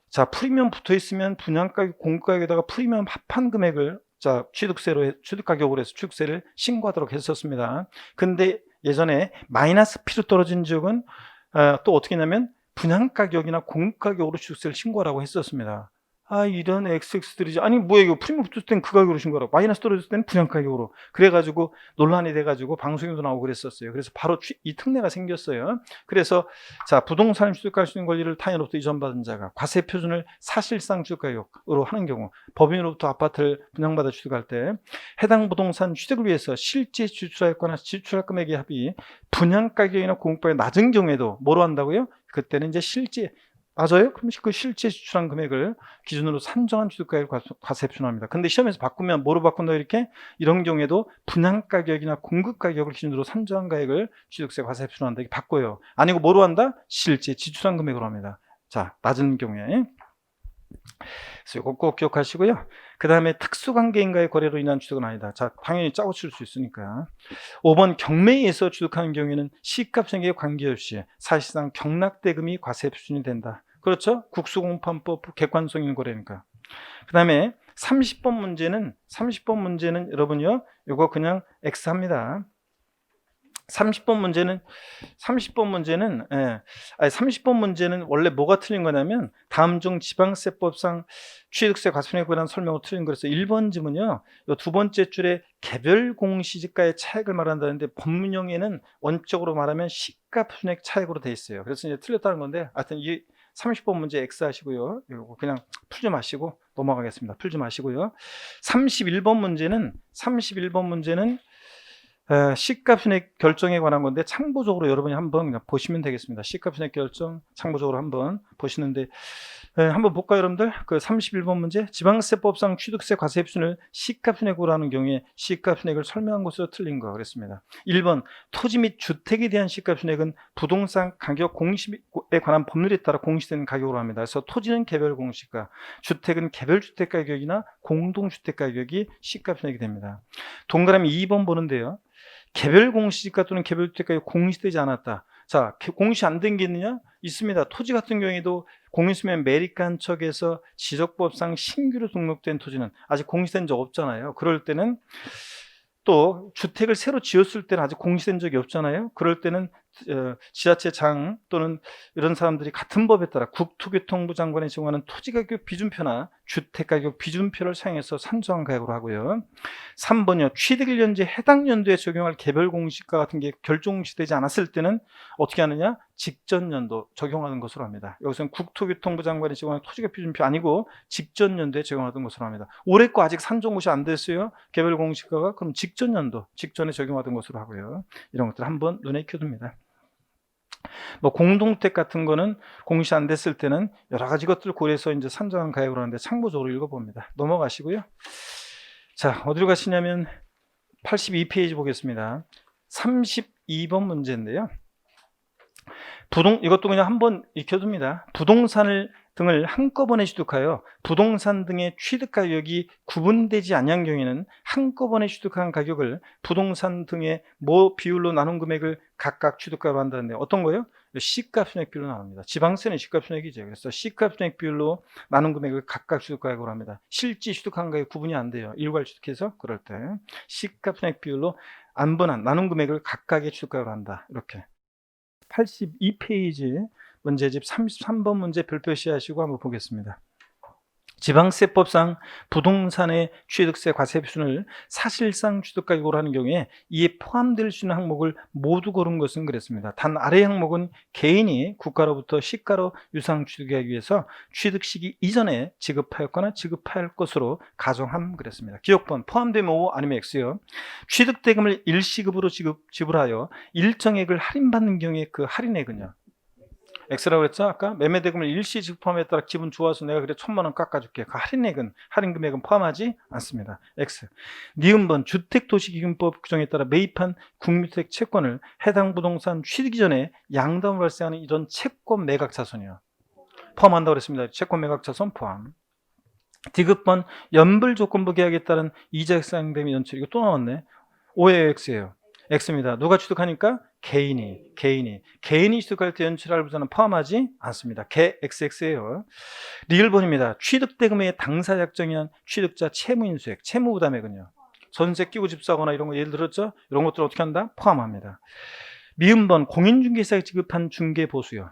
자, 프리미엄 붙어 있으면 분양가격 공가격에다가 프리미엄 합한 금액을 자, 취득 가격으로 해서 취득세를 신고하도록 했었습니다. 근데 예전에 마이너스 P로 떨어진 지역은 또 어떻게 했냐면 분양가격이나 공가격으로 취득세를 신고하라고 했었습니다. 아, 이런 XX들이지. 아니, 뭐야, 이거 프리미엄 붙을 땐 그 가격으로 신고하라고. 마이너스 떨어졌을 때는 분양가격으로. 그래가지고 논란이 돼가지고 방송에도 나오고 그랬었어요. 그래서 바로 이 특례가 생겼어요. 그래서 자, 부동산을 취득할 수 있는 권리를 타인으로부터 이전받은 자가 과세 표준을 사실상 취득가격으로 하는 경우, 법인으로부터 아파트를 분양받아 취득할 때 해당 부동산 취득을 위해서 실제 지출하였거나 지출할 금액의 합이 분양가격이나 공급가격이 낮은 경우에도 뭐로 한다고요? 그때는 이제 실제 맞아요? 그럼 그 실제 지출한 금액을 기준으로 산정한 취득가격을 과세 표준합니다. 근데 시험에서 바꾸면 뭐로 바꾼다 이렇게? 이런 경우에도 분양가격이나 공급가격을 기준으로 산정한 가액을 취득세 과세 표준한다 이렇게 바꿔요. 아니고 뭐로 한다? 실제 지출한 금액으로 합니다. 자, 낮은 경우에. 그래서 이거 꼭 기억하시고요. 그 다음에 특수관계인과의 거래로 인한 취득은 아니다. 자, 당연히 짜고 칠 수 있으니까. 5번 경매에서 취득하는 경우에는 시가총액에 관계없이 사실상 경락대금이 과세 표준이 된다. 그렇죠? 국수공판법 객관성 있는 거래니까. 그 다음에 30번 문제는 여러분요, 이거 그냥 X합니다. 30번 문제는 원래 뭐가 틀린 거냐면 다음 중 지방세법상 취득세 과세표준에 관한 설명으로 틀린 거라서 1번 지문요. 이 두 번째 줄에 개별 공시지가의 차액을 말한다는데 법문형에는 원칙적으로 말하면 시가표준액 차액으로 돼 있어요. 그래서 이제 틀렸다는 건데 하여튼 이 30번 문제 X 하시고요. 이거 그냥 풀지 마시고 넘어가겠습니다. 풀지 마시고요. 31번 문제는 시가표준액 결정에 관한 건데 참고적으로 여러분이 한번 그냥 보시면 되겠습니다. 시가표준액 결정 참고적으로 한번 보시는데 한번 볼까요, 여러분들? 그 31번 문제 지방세법상 취득세 과세 표준을 시가표준액으로 하는 경우에 시가표준액을 설명한 것으로 틀린 거 그랬습니다. 1번 토지 및 주택에 대한 시가표준액은 부동산 가격 공시에 관한 법률에 따라 공시되는 가격으로 합니다. 그래서 토지는 개별 공시가, 주택은 개별 주택 가격이나 공동주택 가격이 시가표준액이 됩니다. 동그라미 2번 보는데요. 개별 공시지가 또는 개별 주택 가격이 공시되지 않았다. 자, 공시 안 된 게 있느냐? 있습니다. 토지 같은 경우에도 공인수면 매립간척에서 지적법상 신규로 등록된 토지는 아직 공시된 적 없잖아요. 그럴 때는 또 주택을 새로 지었을 때는 아직 공시된 적이 없잖아요. 그럴 때는 지자체장 또는 이런 사람들이 같은 법에 따라 국토교통부 장관이 제공하는 토지가격 비준표나 주택가격 비준표를 사용해서 산정한 가격으로 하고요. 3번이요. 취득 1년제 해당 연도에 적용할 개별 공시가 같은 게 결정시되지 않았을 때는 어떻게 하느냐? 직전 연도 적용하는 것으로 합니다. 여기서는 국토교통부 장관이 제공하는 토지가격 비준표 아니고 직전 연도에 적용하던 것으로 합니다. 올해 거 아직 산정고시 안 됐어요. 개별 공시가가 그럼 직전 연도 직전에 적용하던 것으로 하고요. 이런 것들 한번 눈에 익혀둡니다. 뭐 공동주택 같은 거는 공시 안 됐을 때는 여러 가지 것들을 고려해서 이제 산정한 가격으로 하는데 참고적으로 읽어봅니다. 넘어가시고요. 자, 어디로 가시냐면 82페이지 보겠습니다. 32번 문제인데요. 이것도 그냥 한번 익혀둡니다. 부동산을 등을 한꺼번에 취득하여 부동산 등의 취득 가격이 구분되지 않은 경우에는 한꺼번에 취득한 가격을 부동산 등의 뭐 비율로 나눈 금액을 각각 취득가로 한다는데 어떤 거예요? 시가표준액 비율로 나눕니다. 지방세는 시가표준액이죠. 그래서 시가표준액 비율로 나눈 금액을 각각 취득가격으로 합니다. 실제 취득한 가격 구분이 안 돼요. 일괄 취득해서 그럴 때 시가표준액 비율로 안분한 나눈 금액을 각각의 취득가격으로 한다. 이렇게 82페이지 문제집 33번 문제 별표시 하시고 한번 보겠습니다. 지방세법상 부동산의 취득세 과세 표준을 사실상 취득가격으로 하는 경우에 이에 포함될 수 있는 항목을 모두 고른 것은 그랬습니다. 단 아래 항목은 개인이 국가로부터 시가로 유상 취득하기 위해서 취득 시기 이전에 지급하였거나 지급할 것으로 가정함 그랬습니다. 기억번 포함되면 O 아니면 X요. 취득대금을 일시급으로 지불하여 일정액을 할인받는 경우에 그 할인액은요. X라고 그랬죠? 아까 매매대금을 일시 지급함에 따라 기분 좋아서 내가 그래 1,000만 원 깎아줄게. 그 할인 금액은 포함하지 않습니다. X. 니은번 주택도시기금법 규정에 따라 매입한 국민주택 채권을 해당 부동산 취득 이전에 양도함을 발생하는 이런 채권 매각 자손이요. 포함한다고 그랬습니다. 채권 매각 자손 포함. 디귿번 연불조건부 계약에 따른 이자 상대미 연출. 이거 또 나왔네. 오의 X예요. X입니다. 누가 취득하니까? 개인이 취득할 때 연출할 부자는 포함하지 않습니다. 개 XX예요. 리을번입니다. 취득대금의 당사 약정이한 취득자 채무인수액, 채무부담액은요. 전세 끼고 집 사거나 이런 거 예를 들었죠? 이런 것들 어떻게 한다? 포함합니다. 미음번 공인중개사에 지급한 중개보수요.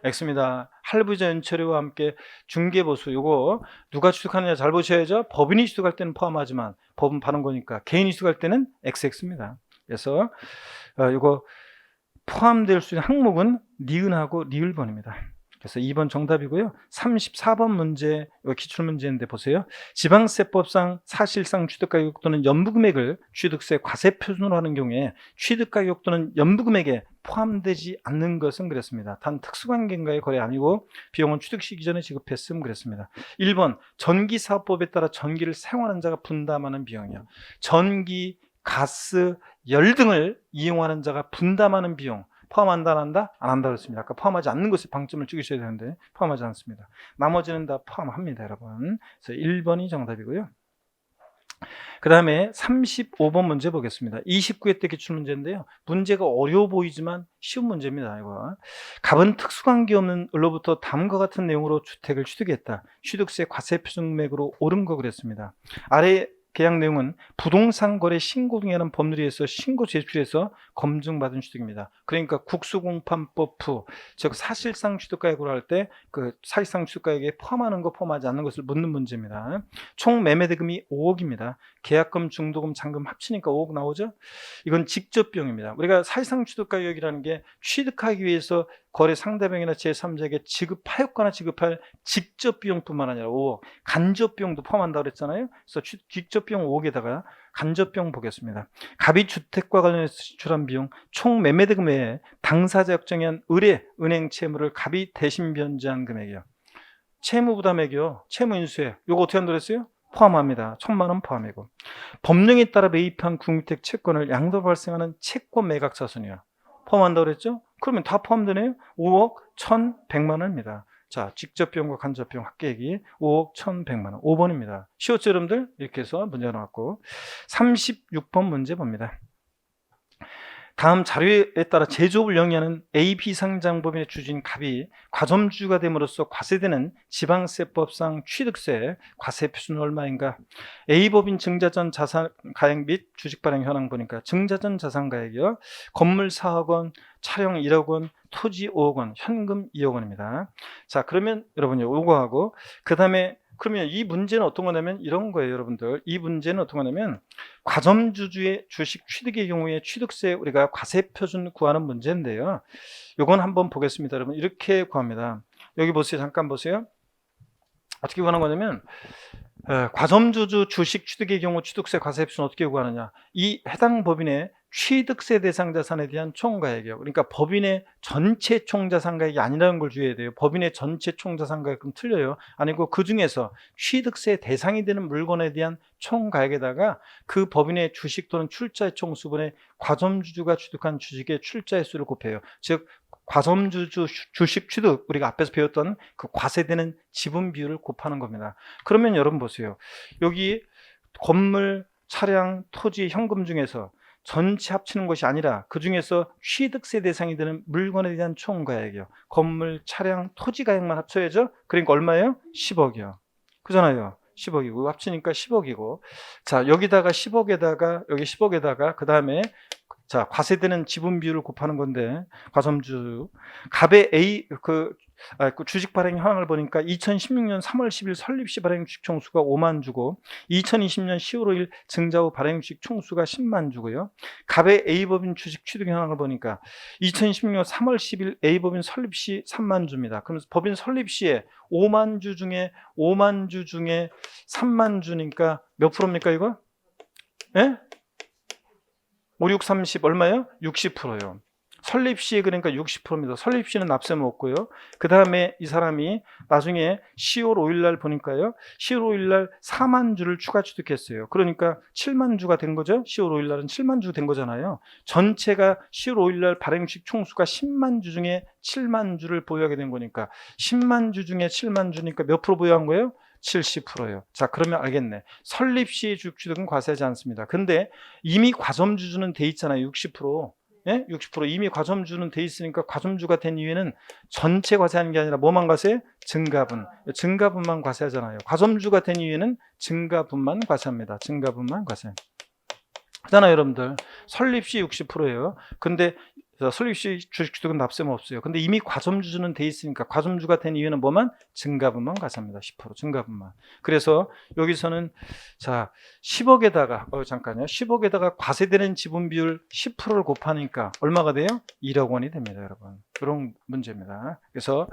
X입니다. 할부자 연체료와 함께 중개보수, 요거 누가 취득하느냐 잘 보셔야죠. 법인이 취득할 때는 포함하지만 법은 파는 거니까 개인이 취득할 때는 XX입니다. 그래서 요거 포함될 수 있는 항목은 니은하고 리을번입니다. 그래서 2번 정답이고요. 34번 문제, 기출문제인데 보세요. 지방세법상 사실상 취득가격 또는 연부금액을 취득세 과세표준으로 하는 경우에 취득가격 또는 연부금액에 포함되지 않는 것은 그랬습니다. 단 특수관계인가의 거래 아니고 비용은 취득 시기 전에 지급했음 그랬습니다. 1번 전기사업법에 따라 전기를 사용하는 자가 분담하는 비용이요. 전기, 가스, 열 등을 이용하는 자가 분담하는 비용 포함한다 안 한다? 안 한다 그랬습니다. 아까 포함하지 않는 것에 방점을 찍으셔야 되는데 포함하지 않습니다. 나머지는 다 포함합니다, 여러분. 그래서 1번이 정답이고요. 그 다음에 35번 문제 보겠습니다. 29회 때 기출문제인데요. 문제가 어려워 보이지만 쉬운 문제입니다. 이거. 갑은 특수관계 없는 을로부터 다음과 같은 내용으로 주택을 취득했다. 취득세 과세표준금액으로 옳은 거 그랬습니다. 아래 계약 내용은 부동산 거래 신고 등에 하는 법률에 의해서 신고 제출해서 검증받은 취득입니다. 그러니까 국수공판법 후, 즉 사실상 취득가액으로 할 때 그 사실상 취득가액에 포함하는 거 포함하지 않는 것을 묻는 문제입니다. 총 매매대금이 5억입니다. 계약금, 중도금, 잔금 합치니까 5억 나오죠? 이건 직접 비용입니다. 우리가 사실상 취득가격이라는 게 취득하기 위해서 거래 상대방이나 제3자에게 지급하였거나 지급할 직접 비용뿐만 아니라 5억, 간접 비용도 포함한다고 그랬잖아요. 그래서 직접 비용 5억에다가 간접 비용 보겠습니다. 갑이 주택과 관련해서 지출한 비용, 총 매매대금 외에 당사자 역정한 의뢰, 은행 채무를 갑이 대신 변제한 금액이요. 채무부담액이요. 채무인수액. 이거 어떻게 한다고 했어요? 포함합니다. 1,000만 원 포함이고. 법령에 따라 매입한 국민주택 채권을 양도 발생하는 채권 매각 자손이요. 포함한다고 그랬죠? 그러면 다 포함되네요. 5억 1,100만 원입니다. 자, 직접 비용과 간접 비용 합계액이 5억 1,100만 원. 5번입니다. 쉬웠죠, 여러분들? 이렇게 해서 문제가 나왔고 36번 문제 봅니다. 다음 자료에 따라 제조업을 영위하는 A, B 상장법인의 주주인 갑이 과점주가 됨으로써 과세되는 지방세법상 취득세 과세 표준은 얼마인가? A법인 증자전 자산가액 및 주식발행 현황 보니까 증자전 자산가액이요. 건물 4억 원, 차량 1억 원, 토지 5억 원, 현금 2억 원입니다. 자, 그러면 여러분이 요거 하고 그 다음에 그러면 이 문제는 어떤 거냐면 이런 거예요, 여러분들. 이 문제는 어떤 거냐면 과점주주의 주식 취득의 경우에 취득세 우리가 과세표준 구하는 문제인데요. 요건 한번 보겠습니다. 여러분 이렇게 구합니다. 여기 보세요. 잠깐 보세요. 어떻게 구하는 거냐면 과점주주 주식 취득의 경우 취득세 과세표준은 어떻게 구하느냐. 이 해당 법인의 취득세 대상 자산에 대한 총가액이요. 그러니까 법인의 전체 총자산가액이 아니라는 걸 주의해야 돼요. 법인의 전체 총자산가액은 틀려요. 아니고 그 중에서 취득세 대상이 되는 물건에 대한 총가액에다가 그 법인의 주식 또는 출자의 총수분의 과점주주가 취득한 주식의 출자의 수를 곱해요. 즉 과점주주 주식 취득, 우리가 앞에서 배웠던 그 과세되는 지분 비율을 곱하는 겁니다. 그러면 여러분 보세요. 여기 건물, 차량, 토지, 현금 중에서 전체 합치는 것이 아니라 그 중에서 취득세 대상이 되는 물건에 대한 총가액이요. 건물, 차량, 토지 가액만 합쳐야죠. 그러니까 얼마예요? 10억이요. 그잖아요. 10억이고 합치니까 10억이고. 자, 여기다가 10억에다가 여기 10억에다가 그 다음에 자, 과세되는 지분 비율을 곱하는 건데 과점주 갑의 A 그 주식 발행 현황을 보니까 2016년 3월 10일 설립 시 발행 주식 총수가 5만 주고 2020년 10월 5일 증자 후 발행 주식 총수가 10만 주고요. 갑의 A법인 주식 취득 현황을 보니까 2016년 3월 10일 A법인 설립 시 3만 주입니다. 그럼 법인 설립 시에 5만 주 중에 3만 주니까 몇 프로입니까 이거? 예? 5, 6, 30 얼마예요? 60%요. 설립시 그러니까 60%입니다. 설립시는 납세는 없고요. 그 다음에 이 사람이 나중에 10월 5일 날 보니까요. 10월 5일 날 4만 주를 추가 취득했어요. 그러니까 7만 주가 된 거죠. 10월 5일 날은 7만 주 된 거잖아요. 전체가 10월 5일 날 발행식 총수가 10만 주 중에 7만 주를 보유하게 된 거니까 10만 주 중에 7만 주니까 몇 프로 보유한 거예요? 70%예요. 자, 그러면 알겠네. 설립 시 주식취득은 과세하지 않습니다. 근데 이미 과점주주는 돼 있잖아요. 60%. 예? 60% 이미 과점주는 돼 있으니까 과점주가 된 이유에는 전체 과세하는 게 아니라 뭐만 과세해? 증가분. 증가분만 과세하잖아요. 과점주가 된 이유에는 증가분만 과세합니다. 증가분만 과세. 하잖아요, 여러분들. 설립 시 60%예요. 근데 설립 시 주식취득은 납세는 없어요. 근데 이미 과점주는 돼 있으니까 과점주가 된 이유는 뭐만? 증가분만 과세합니다. 10% 증가분만. 그래서 여기서는 자 10억에다가 잠깐요. 10억에다가 과세되는 지분 비율 10%를 곱하니까 얼마가 돼요? 1억 원이 됩니다, 여러분. 그런 문제입니다. 그래서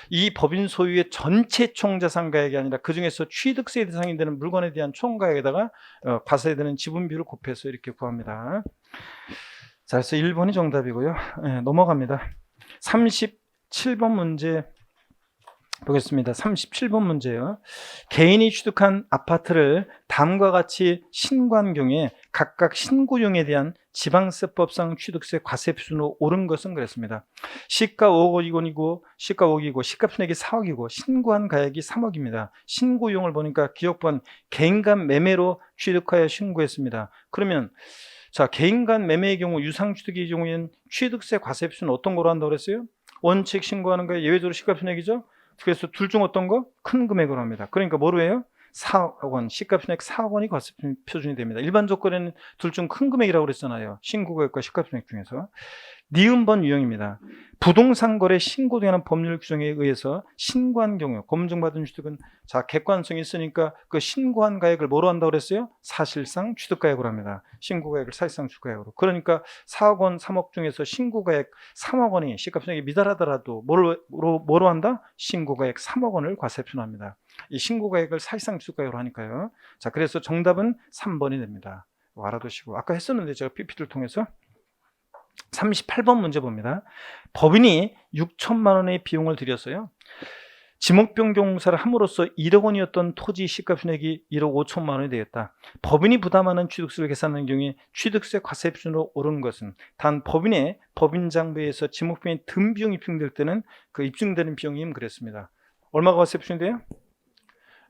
이 법인 소유의 전체 총자산가액이 아니라 그 중에서 취득세 대상이 되는 물건에 대한 총가액에다가 과세되는 지분 비율을 곱해서 이렇게 구합니다. 자, 그래서 1번이 정답이고요. 네, 넘어갑니다. 37번 문제 보겠습니다. 37번 문제요. 개인이 취득한 아파트를 다음과 같이 신고한 경우에 각각 신고용에 대한 지방세법상 취득세 과세 표준으로 오른 것은 그랬습니다. 시가 5억 원이고 시가 5억이고 시가 순액이 4억이고 신고한 가액이 3억입니다. 신고용을 보니까 기억번 개인 간 매매로 취득하여 신고했습니다. 그러면 자, 개인 간 매매의 경우 유상취득의 경우에는 취득세 과세 표준은 어떤 거로 한다고 그랬어요? 원칙 신고하는 거에 예외적으로 시가순액이죠. 그래서 둘 중 어떤 거? 큰 금액으로 합니다. 그러니까 뭐로 해요? 4억 원, 시가순액 4억 원이 과세 표준이 됩니다. 일반 조건에는 둘 중 큰 금액이라고 그랬잖아요. 신고가액과 시가순액 중에서. 니은번 유형입니다. 부동산 거래 신고되는 법률 규정에 의해서 신고한 경우 검증받은 취득은 자 객관성이 있으니까 그 신고한 가액을 뭐로 한다고 그랬어요? 사실상 취득가액으로 합니다. 신고가액을 사실상 취득가액으로. 그러니까 4억 원, 3억 중에서 신고가액 3억 원이 시가순액이 미달하더라도 뭐로 한다? 신고가액 3억 원을 과세 표준합니다. 이 신고가액을 사실상 취득가액으로 하니까요. 자, 그래서 정답은 3번이 됩니다. 알아두시고 아까 했었는데 제가 PPT를 통해서 38번 문제 봅니다. 법인이 6천만 원의 비용을 들였어요. 지목 변경공사를 함으로써 1억 원이었던 토지 시가순액이 1억 5천만 원이 되었다. 법인이 부담하는 취득세를 계산하는 경우에 취득세 과세 표준으로 오른 것은 단 법인의 법인장부에서 지목 변경의 등 비용이 입증될 때는 그 입증되는 비용이면 그랬습니다. 얼마가 과세 표준이 돼요?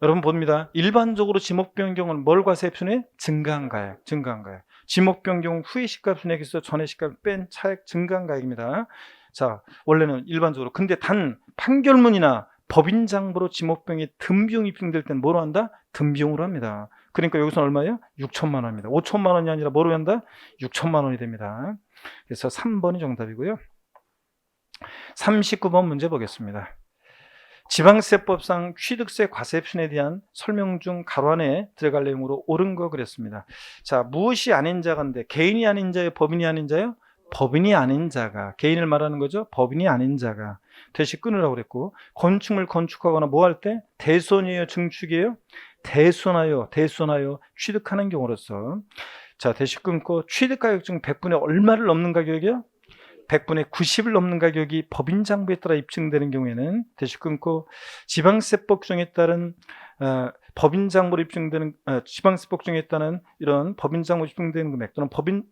여러분 봅니다. 일반적으로 지목 변경을 뭘 과세 표준해? 증가한 가액, 증가한 가액. 지목 변경 후의 시가순액에서 전에 시가를 뺀 차액 증가한 가액입니다. 자, 원래는 일반적으로. 근데 단 판결문이나 법인장부로 지목 변경의 등 비용이 입증될 때는 뭐로 한다? 등 비용으로 합니다. 그러니까 여기서는 얼마예요? 6천만 원입니다. 5천만 원이 아니라 뭐로 한다? 6천만 원이 됩니다. 그래서 3번이 정답이고요. 39번 문제 보겠습니다. 지방세법상 취득세 과세 표준에 대한 설명 중 가로 안에 들어갈 내용으로 옳은 거 그랬습니다. 자, 무엇이 아닌 자가인데 개인이 아닌 자예요? 법인이 아닌 자예요? 법인이 아닌 자가. 개인을 말하는 거죠. 법인이 아닌 자가. 대시 끊으라고 그랬고 건축물 건축하거나 뭐 할 때 대손이에요? 증축이에요? 대손하여 취득하는 경우로서 자, 대시 끊고 취득가격 중 100분의 얼마를 넘는 가격이요? 100분의 90을 넘는 가격이 법인장부에 따라 입증되는 경우에는 대시 끊고 지방세법 규정에 따른 법인장부로 입증되는 지방세법 규정에 따른 이런 법인장부로 입증되는 금액 또는 법인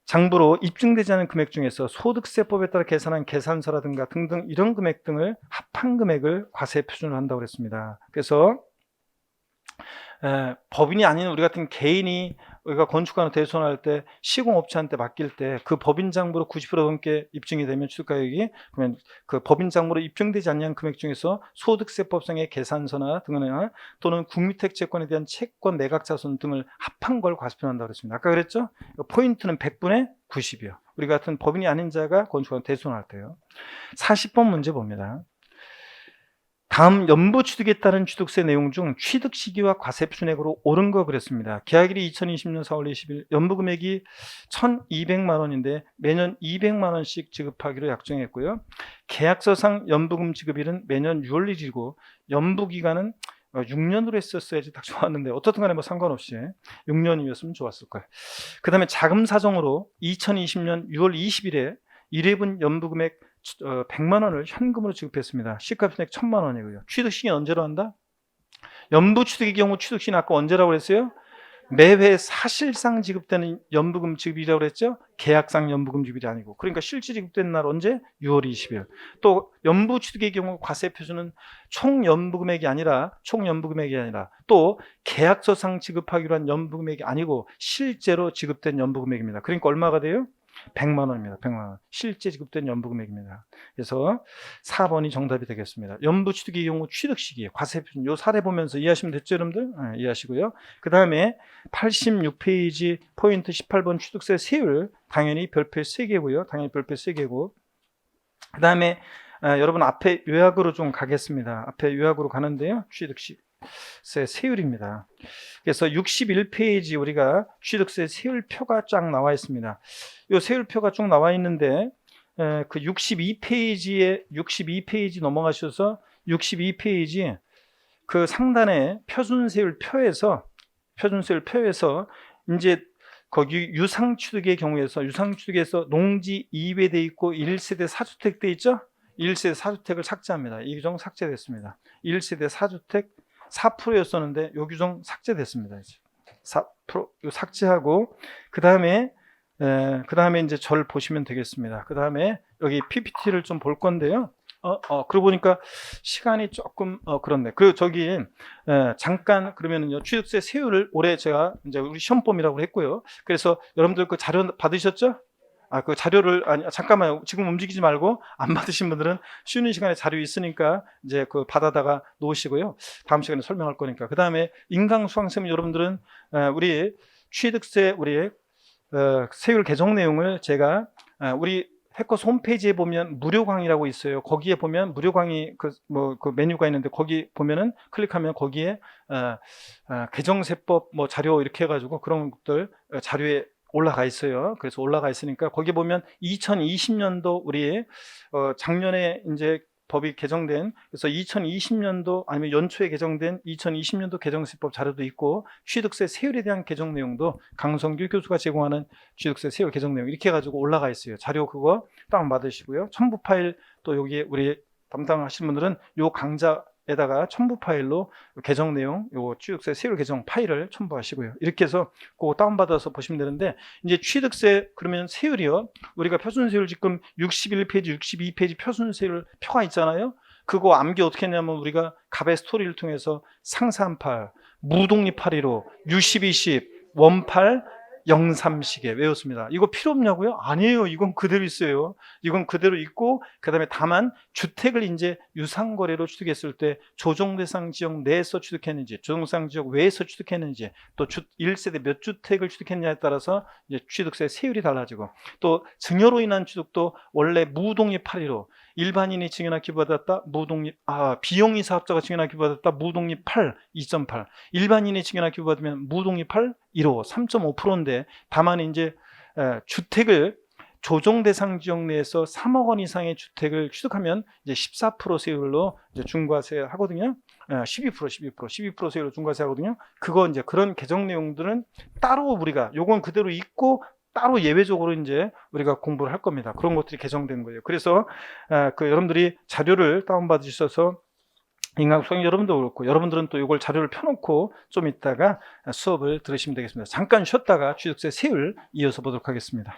장부로 입증되지 않은 금액 중에서 소득세법에 따라 계산한 계산서라든가 등등 이런 금액 등을 합한 금액을 과세 표준을 한다고 그랬습니다. 그래서 법인이 아닌 우리 같은 개인이 우리가 건축하는 대손할 때 시공업체한테 맡길 때 그 법인장부로 90% 넘게 입증이 되면 취득가액이 그러면 그 법인장부로 입증되지 않는 금액 중에서 소득세법상의 계산서나 등이나 또는 국민택채권에 대한 채권 매각자손 등을 합한 걸 과세표현한다고 그랬습니다. 아까 그랬죠? 포인트는 100분의 90이요. 우리 같은 법인이 아닌 자가 건축하는 대손할 때요. 40번 문제 봅니다. 다음 연부 취득에 따른 취득세 내용 중 취득 시기와 과세 표준액으로 옳은 거 그랬습니다. 계약일이 2020년 4월 20일, 연부 금액이 1,200만 원인데 매년 200만 원씩 지급하기로 약정했고요. 계약서상 연부금 지급일은 매년 6월 1일이고 연부 기간은 6년으로 했었어야지 딱 좋았는데 어떻든 간에 뭐 상관없이 6년이었으면 좋았을 거예요. 그 다음에 자금 사정으로 2020년 6월 20일에 1회분 연부금액 100만 원을 현금으로 지급했습니다. 시가총액 1000만 원이고요. 취득시기는 언제로 한다? 연부취득의 경우 취득시기는 아까 언제라고 그랬어요? 매회 사실상 지급되는 연부금 지급이라고 그랬죠? 계약상 연부금 지급이 아니고. 그러니까 실제 지급된 날 언제? 6월 20일. 또 연부취득의 경우 과세 표준은 총 연부금액이 아니라 또 계약서상 지급하기로 한 연부금액이 아니고 실제로 지급된 연부금액입니다. 그러니까 얼마가 돼요? 100만 원입니다. 100만 원. 실제 지급된 연부금액입니다. 그래서 4번이 정답이 되겠습니다. 연부취득의 경우 취득시기, 과세표준 요 사례 보면서 이해하시면 됐죠, 여러분들? 네, 이해하시고요. 그 다음에 86페이지 포인트 18번 취득세 세율 당연히 별표 3개고요. 당연히 별표 3개고. 그 다음에 여러분 앞에 요약으로 좀 가겠습니다. 앞에 요약으로 가는데요. 취득세 세율입니다. 그래서 61페이지 우리가 취득세 세율표가 쫙 나와 있습니다. 이 세율표가 쭉 나와 있는데 그 62페이지 넘어가셔서 62페이지 그 상단에 표준세율표에서 이제 거기 유상취득의 경우에서 농지 2회 돼 있고 1세대 4주택 돼 있죠? 1세대 4주택을 삭제합니다. 이 규정 삭제됐습니다. 1세대 4주택 4%였었는데 요 규정 삭제됐습니다. 이제 4% 삭제하고 그 다음에 이제 절 보시면 되겠습니다. 그 다음에 여기 PPT를 좀 볼 건데요. 그러고 보니까 시간이 조금 그렇네. 그리고 저기 잠깐 그러면은요 취득세 세율을 올해 제가 이제 우리 시험범위라고 했고요. 그래서 여러분들 그 자료 받으셨죠? 그 자료를 잠깐만요. 지금 움직이지 말고 안 받으신 분들은 쉬는 시간에 자료 있으니까 이제 그 받아다가 놓으시고요. 다음 시간에 설명할 거니까. 그 다음에 인강수강생 여러분들은 우리 취득세 우리 세율 개정 내용을 제가 우리 해커스 홈페이지에 보면 무료 강의라고 있어요. 거기에 보면 무료 강의 그 메뉴가 있는데 거기 보면은 클릭하면 거기에 개정세법 뭐 자료 이렇게 해가지고 그런 것들 자료에 올라가 있어요. 그래서 올라가 있으니까 거기 보면 2020년도 우리 작년에 이제 법이 개정된 그래서 2020년도 아니면 연초에 개정된 2020년도 개정세법 자료도 있고 취득세 세율에 대한 개정 내용도 강성규 교수가 제공하는 취득세 세율 개정 내용 이렇게 해가지고 올라가 있어요. 자료 그거 다운받으시고요. 첨부 파일 또 여기에 우리 담당하시는 분들은 요 강좌에다가 첨부 파일로 개정 내용, 요 취득세 세율 개정 파일을 첨부하시고요. 이렇게 해서 그거 다운받아서 보시면 되는데, 이제 취득세 그러면 세율이요. 우리가 표준세율 지금 61페이지, 62페이지 표준세율 표가 있잖아요. 그거 암기 어떻게 했냐면 우리가 갑의 스토리를 통해서 상산팔, 무독립팔이로, 유십이십, 원팔, 영삼식에 외웠습니다. 이거 필요 없냐고요? 아니에요. 이건 그대로 있어요. 이건 그대로 있고 그 다음에 다만 주택을 이제 유상거래로 취득했을 때 조정대상 지역 내에서 취득했는지 조정대상 지역 외에서 취득했는지 또 1세대 몇 주택을 취득했냐에 따라서 이제 취득세 세율이 달라지고 또 증여로 인한 취득도 원래 무독립 8위로 일반인이 증여나 기부받았다 무독립 비용이 사업자가 증여나 기부받았다 무독립 8 2.8 일반인이 증여나 기부받으면 무독립 8 1호 3.5%인데 다만 이제 주택을 조정 대상 지역 내에서 3억 원 이상의 주택을 취득하면 이제 14% 세율로 이제 중과세 하거든요. 12% 세율로 중과세 하거든요. 그거 이제 그런 개정 내용들은 따로 우리가 요건 그대로 있고 따로 예외적으로 이제 우리가 공부를 할 겁니다. 그런 것들이 개정된 거예요. 그래서 그 여러분들이 자료를 다운받으셔서 인강수강 여러분도 그렇고 여러분들은 또 이걸 자료를 펴놓고 좀 이따가 수업을 들으시면 되겠습니다. 잠깐 쉬었다가 취득세 세율 이어서 보도록 하겠습니다.